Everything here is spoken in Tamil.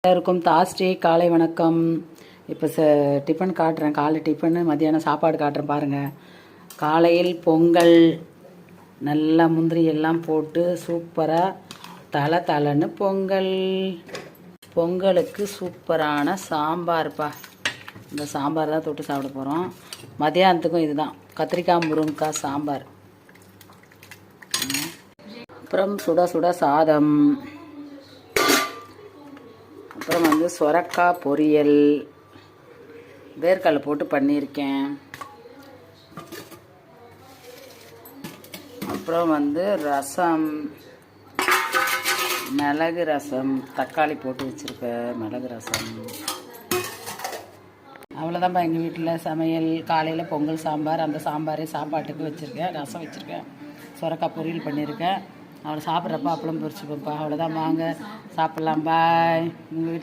எல்லாருக்கும் தாஸ்டே காலை வணக்கம். இப்போ டிஃபன் காட்டுறேன். காலை டிஃபன், மதியானம் சாப்பாடு காட்டுறேன் பாருங்கள். காலையில் பொங்கல், நல்லா முந்திரி எல்லாம் போட்டு சூப்பராக தலைன்னு பொங்கல். பொங்கலுக்கு சூப்பரான சாம்பார்ப்பா. இந்த சாம்பார் தான் தொட்டு சாப்பிட போகிறோம். மதியானத்துக்கும் இதுதான், கத்திரிக்காய் முருங்கைக்காய் சாம்பார். அப்புறம் சுட சுட சாதம். அப்புறம் சொரக்காய் பொரியல், வேர்க்கடலை போட்டு பண்ணியிருக்கேன். அப்புறம் ரசம், மிளகு ரசம், தக்காளி போட்டு வச்சுருக்கேன் மிளகு ரசம். அவ்வளோதான்ப்பா எங்கள் வீட்டில் சமையல். காலையில் பொங்கல் சாம்பார், அந்த சாம்பாரே சாப்பாட்டுக்கு வச்சுருக்கேன். ரசம் வச்சுருக்கேன், சுரக்காய் பொரியல் பண்ணியிருக்கேன். அவளை சாப்பிட்றப்ப அப்பளம் பொரிச்சுப்பேன்ப்பா. அவ்வளோதான், வாங்க சாப்பிட்லாம். பாய். உங்கள்